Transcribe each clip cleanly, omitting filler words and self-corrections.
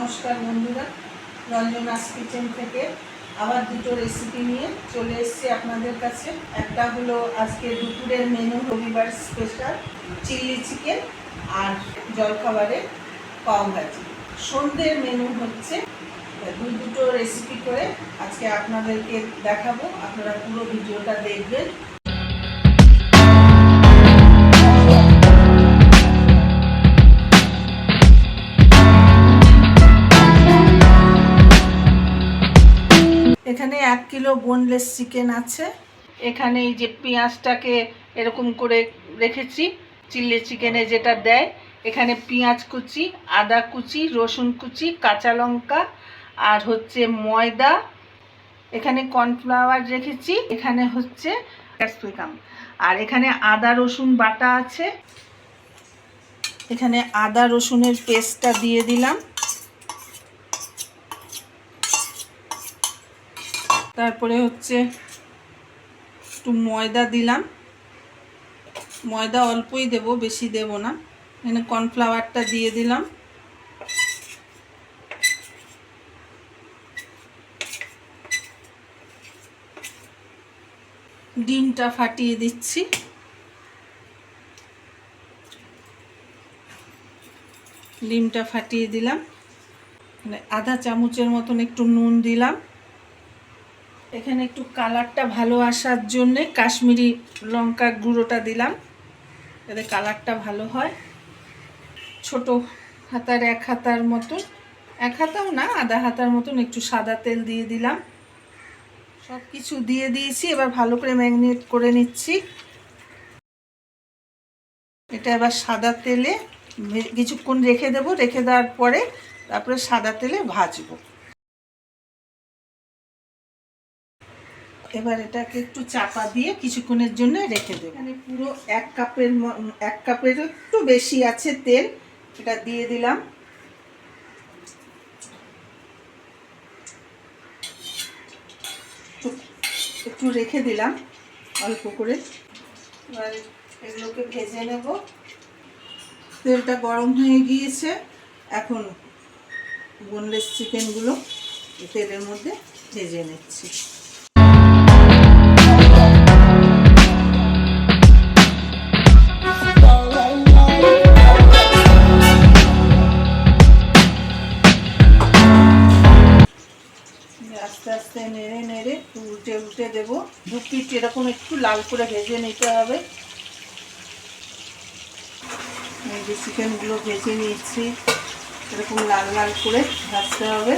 নমস্কার বন্ধুরা, রঞ্জনাস কিচেন থেকে আবার দুটো রেসিপি নিয়ে চলে এসেছি আপনাদের কাছে। একটা হলো আজকে দুপুরের মেনু, রবিবার স্পেশাল চিলি চিকেন, আর জলখাবারের পাও ভাজি। সন্ধ্যের মেনু হচ্ছে দুটো রেসিপি করে আজকে আপনাদেরকে দেখাবো। আপনারা পুরো ভিডিওটা দেখবেন। এখানে 1 কিলো বোনলেস চিকেন আছে। এখানে এই যে পেঁয়াজটাকে এরকম করে রেখেছি, চিলি চিকেনে যেটা দেয়। এখানে পেঁয়াজ কুচি, আদা কুচি, রসুন কুচি, কাঁচা লঙ্কা আর হচ্ছে ময়দা। এখানে কর্নফ্লাওয়ার রেখেছি। এখানে হচ্ছে ক্যাপসিকাম, আর এখানে আদা রসুন বাটা আছে। এখানে আদা রসুনের পেস্টটা দিয়ে দিলাম। তারপরে হচ্ছে একটু ময়দা দিলাম। ময়দা অল্পই দেব, বেশি দেব না। এখানে কর্নফ্লাওয়ারটা দিয়ে দিলাম। ডিমটা ফাটিয়ে দিচ্ছি। ডিমটা ফাটিয়ে দিলাম। আধা চামচের মতন একটু নুন দিলাম। এখানে একটু কালারটা ভালো আসার জন্যে কাশ্মীরি লঙ্কার গুঁড়োটা দিলাম, এতে কালারটা ভালো হয়। ছোট হাতার 1 হাতার মতন, 1 হাতাও না, আধা হাতার মতন একটু সাদা তেল দিয়ে দিলাম। সব কিছু দিয়ে দিয়েছি। এবার ভালো করে ম্যারিনেট করে নিচ্ছি। এটা এবার সাদা তেলে কিছুক্ষণ রেখে দেবো। রেখে দেওয়ার পরে তারপরে সাদা তেলে ভাজবো। এবার এটাকে একটু চাপা দিয়ে কিছুক্ষণের জন্য রেখে দেবো। এখানে পুরো 1 কাপের একটু বেশি আছে তেল, এটা দিয়ে দিলাম। একটু রেখে দিলাম অল্প করে। এবার এগুলোকে ভেজে নেব। তেলটা গরম হয়ে গিয়েছে। এখন বোনলেস চিকেনগুলো তেলের মধ্যে ভেজে নিচ্ছি। আস্তে আস্তে নেড়ে নেড়ে উল্টে উল্টে দেবো। 2 পিঠ এরকম একটু লাল করে ভেজে নিতে হবে। এই যে চিকেনগুলো ভেজে নিচ্ছি, এরকম লাল লাল করে ভাজতে হবে।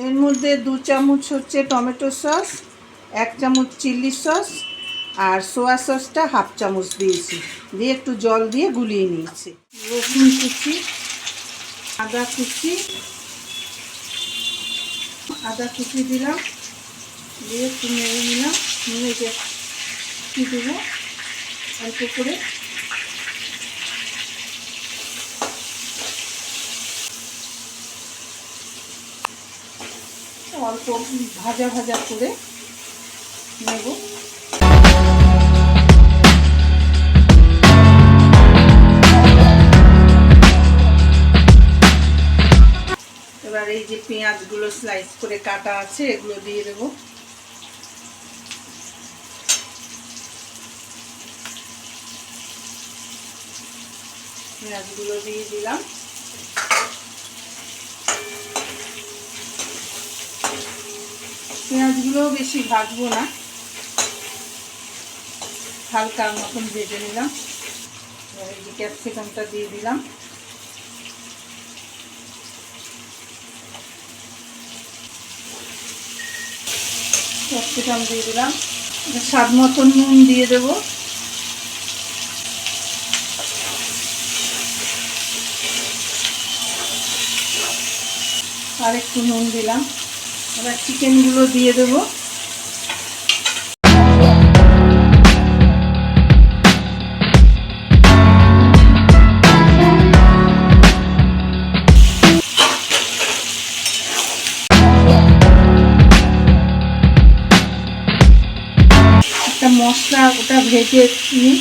এর মধ্যে 2 চামচ হচ্ছে টমেটো সস, 1 চামচ চিলি সস, আর সোয়া সসটা 1/2 চামচ দিয়েছি। দিয়ে একটু জল দিয়ে গুলিয়ে নিয়েছি। রসুন কুচি, আদা কুচি, দিলাম। দিয়ে একটু নেড়ে নিলাম। নিয়ে যে কি দেবো অল্প করে, অল্প ভাজা ভাজা করে নেব। এবার এই যে পেঁয়াজগুলো স্লাইস করে কাটা আছে, এগুলো দিয়ে দেব। পেঁয়াজগুলো দিয়ে দিলাম। পেঁয়াজগুলো বেশি ভাজবো না, হালকা মতন ভেজে নিলাম। এই যে ক্যাপসিকামটা দিয়ে দিলাম। ক্যাপসিকাম দিয়ে দিলাম। স্বাদ মতন নুন দিয়ে দেবো। আর একটু নুন দিলাম। এবার চিকেনগুলো দিয়ে দেবো। ভেজে নিই,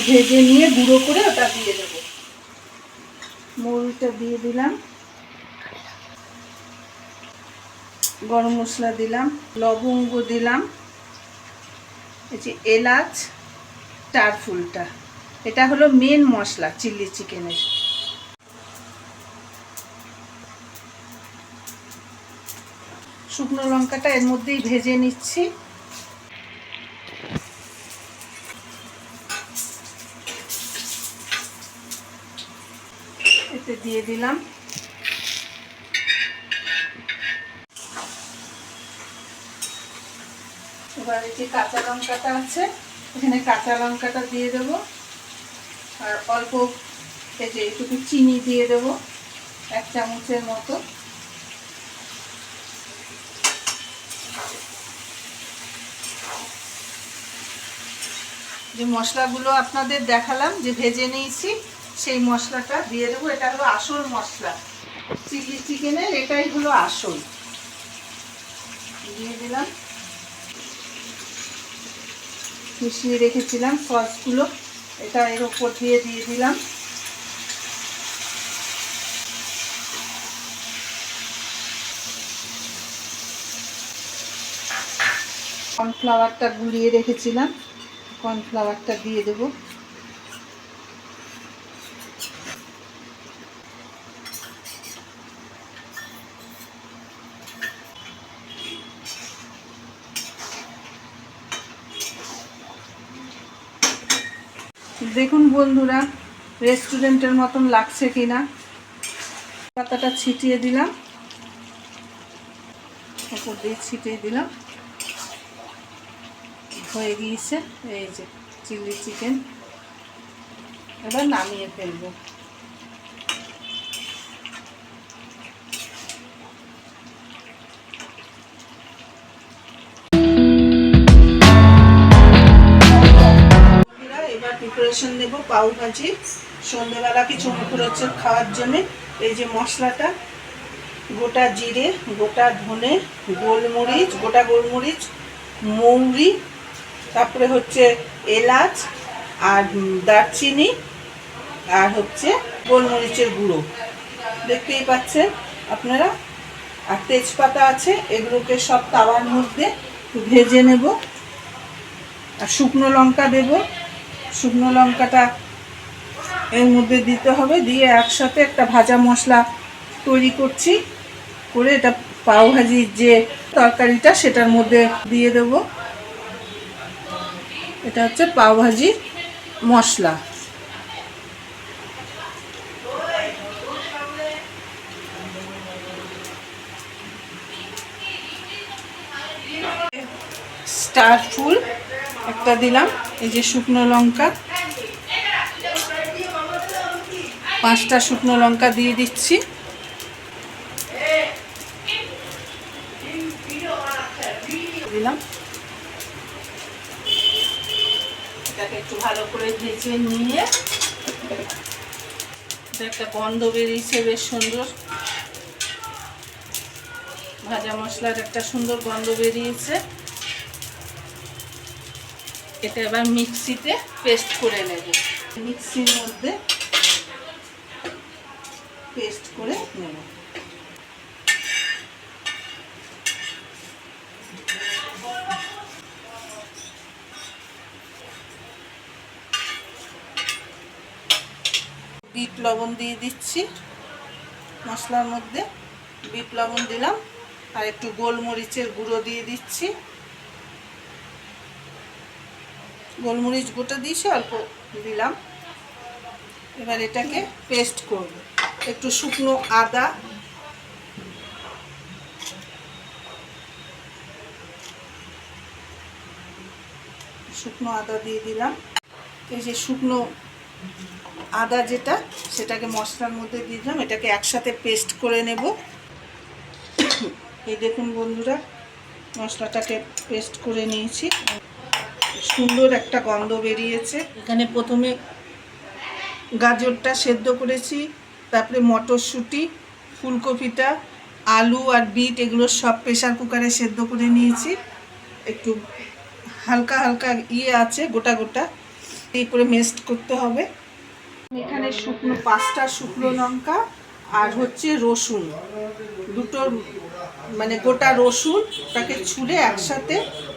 ভেজে নিয়ে গুঁড়ো করে ওটা দিয়ে দেবো। মৌরিটা দিয়ে দিলাম, গরম মশলা দিলাম, লবঙ্গ দিলাম, এই যে এলাচ, স্টার ফুলটা, এটা হলো মেন মশলা চিলি চিকেনের। শুকনো লঙ্কাটা এর মধ্যেই ভেজে নিচ্ছি। এতে দিয়ে দিলাম এবার এই যে কাঁচা লঙ্কাটা আছে, এখানে কাঁচা লঙ্কাটা দিয়ে দেবো, আর অল্প এই যে একটু চিনি দিয়ে দেবো, 1 চামচের মতো। যে মশলাগুলো আপনাদের দেখালাম যে ভেজে নিয়েছি, সেই মশলাটা দিয়ে দেবো। এটা হলো আসল মশলা চিলি চিকেনের, এটাই হলো আসল। দিয়ে দিলাম, মিশিয়ে রেখেছিলাম সসগুলো, এটা এর ওপর দিয়ে দিলাম। কর্নফ্লাওয়ারটা গুলিয়ে রেখেছিলাম, কর্নফ্লাওয়ারটা দিয়ে দেবো। দেখুন বন্ধুরা, রেস্টুরেন্টের মতন লাগছে কিনা। পাতাটা ছিটিয়ে দিলাম, ওপর দিয়ে ছিটিয়ে দিলাম, হয়ে গিয়েছে এই যে চিলি চিকেন। এবার নামিয়ে ফেলবো। এবার প্রিপারেশন নেব পাউ ভাজি। সন্ধ্যেবেলা কিছু মুখরোচক খাওয়ার জন্য এই যে মশলাটা, গোটা জিরে, গোটা ধনে, গোলমরিচ, গোটা গোলমরিচ, মৌরি, তারপরে হচ্ছে এলাচ আর দারচিনি, আর হচ্ছে গোলমরিচের গুঁড়ো, দেখতেই পাচ্ছেন আপনারা, আর তেজপাতা আছে। এগুলোকে সব তাওয়ার মধ্যে ভেজে নেব। আর শুকনো লঙ্কা দেব, শুকনো লঙ্কাটা এর মধ্যে দিতে হবে, দিয়ে একসাথে একটা ভাজা মশলা তৈরি করছি, করে এটা পাও ভাজির যে তরকারিটা সেটার মধ্যে দিয়ে দেব। এটা হচ্ছে পাও ভাজির মশলা। স্টার ফুল একটা দিলাম, এই যে শুকনো লঙ্কা, 5টা শুকনো লঙ্কা দিয়ে দিচ্ছি। দিলাম, এটাকে একটু ভালো করে ভেজে নিয়ে, একটা গন্ধ বেরিয়েছে বেশ সুন্দর, ভাজা মশলার একটা সুন্দর গন্ধ বেরিয়েছে। এটা এবার মিক্সিতে পেস্ট করে নেব, মিক্সির মধ্যে পেস্ট করে নেব। বিট লবণ দিয়ে দিচ্ছি মশলার মধ্যে, বিট লবণ দিলাম, আর একটু গোলমরিচের গুঁড়ো দিয়ে দিচ্ছি। গোলমরিচ গোটা দিয়েছি, অল্প দিলাম। এবার এটাকে পেস্ট করব। একটু শুকনো আদা, শুকনো আদা দিয়ে দিলাম। এই যে শুকনো আদা যেটা, সেটাকে মশলার মধ্যে দিয়ে দিলাম। এটাকে একসাথে পেস্ট করে নেব। এই দেখুন বন্ধুরা, মশলাটাকে পেস্ট করে নিয়েছি, সুন্দর একটা গন্ধ বেরিয়েছে। এখানে প্রথমে গাজরটা সেদ্ধ করেছি, তারপরে মটরশুঁটি, ফুলকপিটা, আলু আর বিট এগুলো সব প্রেসার কুকারে সেদ্ধ করে নিয়েছি। একটু হালকা হালকা আছে, গোটা গোটা, এই করে মেস্ট করতে হবে। এখানে শুকনো 5টা শুকনো লঙ্কা আর হচ্ছে রসুন, দুটো মানে গোটা রসুনটাকে ছুলে একসাথে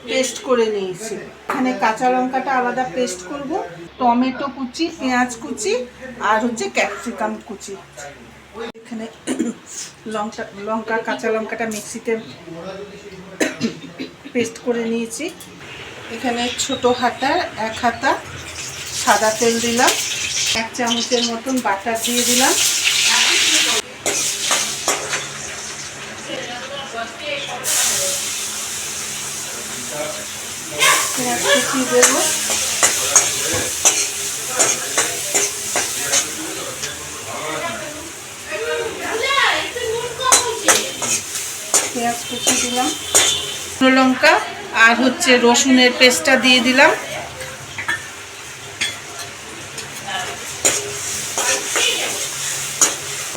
পেস্ট করে নিয়েছি। এখানে কাঁচা লঙ্কাটা আলাদা পেস্ট করব, টমেটো কুচি, পেঁয়াজ কুচি আর হচ্ছে ক্যাপসিকাম কুচি। এখানে কাঁচা লঙ্কাটা মিক্সিতে পেস্ট করে নিয়েছি। এখানে ছোট হাতার 1 হাতা সাদা তেল দিলাম, 1 চামচের মতন বাটার দিয়ে দিলাম, পেঁয়াজ কুচি দেবো, পেঁয়াজ কুচি দিলাম, শুকনো লঙ্কা আর হচ্ছে রসুনের পেস্টটা দিয়ে দিলাম।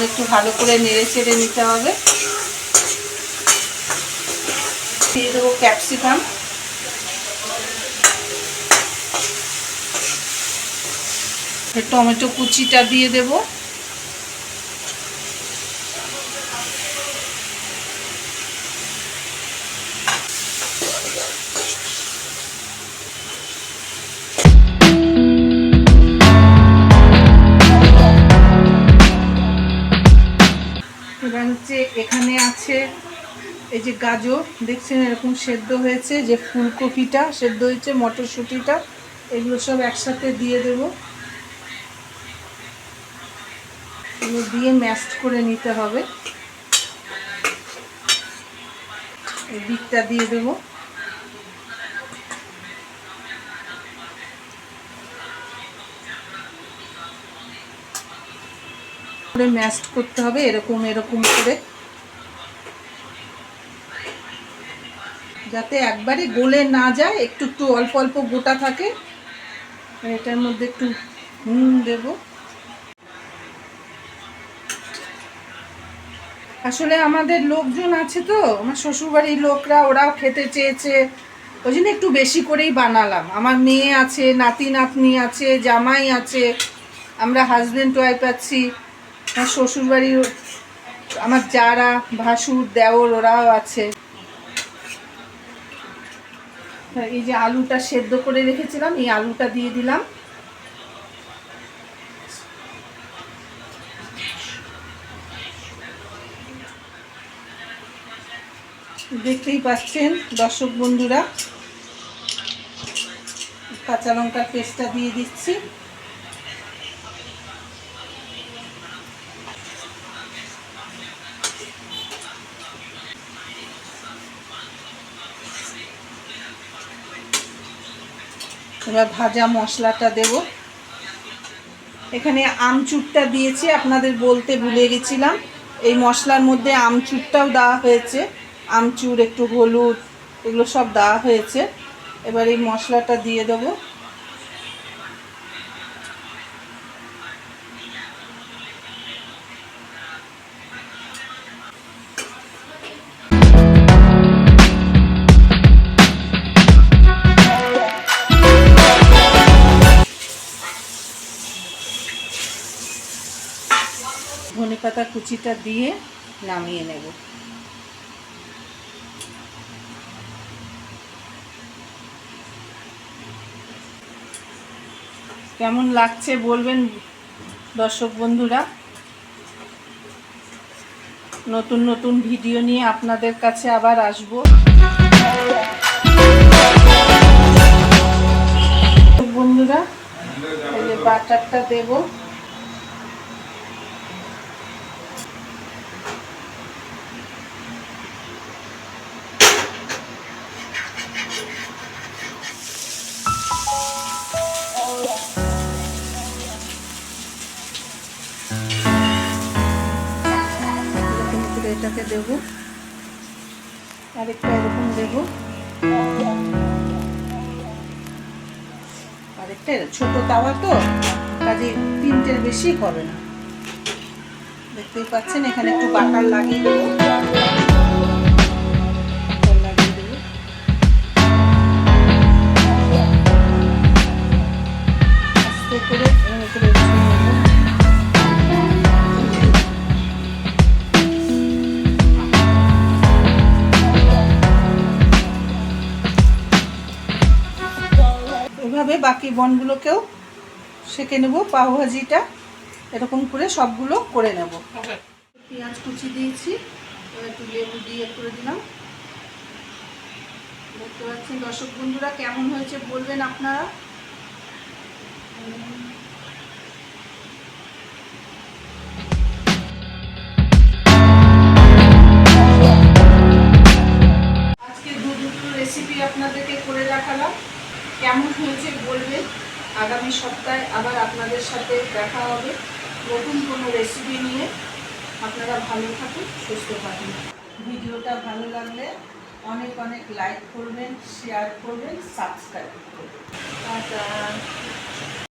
একটু ভালো করে নেড়ে চেড়ে নিতে হবে। দিয়ে দেবো ক্যাপসিকাম, টমেটো কুচিটা দিয়ে দেব, এবার হচ্ছে এখানে আছে এই যে গাজর দেখছেন এরকম সেদ্ধ হয়েছে, যে ফুলকপিটা সেদ্ধ হয়েছে, মটরশুঁটিটা, এগুলো সব একসাথে দিয়ে দেব। এগুলো দিয়ে ম্যাশড করে নিতে হবে। এই বিটটা দিয়ে দেবো, ম্যাশড করতে হবে এরকম করে, যাতে একবারে গলে না যায়, একটু একটু অল্প অল্প গোটা থাকে। এটার মধ্যে একটু নুন দেব। আসলে আমাদের লোকজন আছে তো, আমার শ্বশুরবাড়ির লোকরা, ওরাও খেতে চেয়েছে, ওই জন্য একটু বেশি করেই বানালাম। আমার মেয়ে আছে, নাতি নাতনি আছে, জামাই আছে, আমরা হাজব্যান্ড ওয়াইফ আছি, আমার শ্বশুরবাড়ির আমার যারা ভাসুর দেওর ওরাও আছে। এই যে আলুটা সেদ্ধ করে রেখেছিলাম, এই আলুটা দিয়ে দিলাম, দেখতেই পাচ্ছেন দর্শক বন্ধুরা। কাঁচা লঙ্কার পেস্টটা দিয়ে দিচ্ছি, এবার ভাজা মশলাটা দেব। এখানে আমচুরটা দিয়েছি, আপনাদের বলতে ভুলে গেছিলাম, এই মশলার মধ্যে আমচুরটাও দেওয়া হয়েছে, আমচুর, একটু হলুদ, এগুলো সব দেওয়া হয়েছে। এবার এই মশলাটা দিয়ে দেবো, ধনেপাতা কুচিটা দিয়ে নামিয়ে নেব। কেমন লাগছে বলবেন দর্শক বন্ধুরা। নতুন নতুন ভিডিও নিয়ে আপনাদের কাছে আবার আসব। বন্ধুরা এই যে বাটারটা দেব, এটাকে দেবো, আরেকটা এরকম দেবো, আরেকটা ছোট তাওয়া তো কাজে 3টের বেশি হবে না। দেখতেই পাচ্ছেন এখানে একটু বাটার লাগিয়ে দেবো, বাকি বনগুলোকেও সেঁকে নেব। পাওভাজিটা এরকম করে সবগুলো করে নেব। পেঁয়াজ কুচি দিয়েছি, একটু লেবু দিয়ে করে দিলাম। দেখতে পাচ্ছেন দর্শক বন্ধুরা, কেমন হয়েছে বলবেন আপনারা। আজকে দুটো রেসিপি আপনাদেরকে করে দেখালাম, কেমন হয়েছে বলবেন। আগামী সপ্তাহে আবার আপনাদের সাথে দেখা হবে নতুন কোনো রেসিপি নিয়ে। আপনারা ভালো থাকুন, সুস্থ থাকুন। ভিডিওটা ভালো লাগলে অনেক অনেক লাইক করবেন, শেয়ার করবেন, সাবস্ক্রাইব করবেন।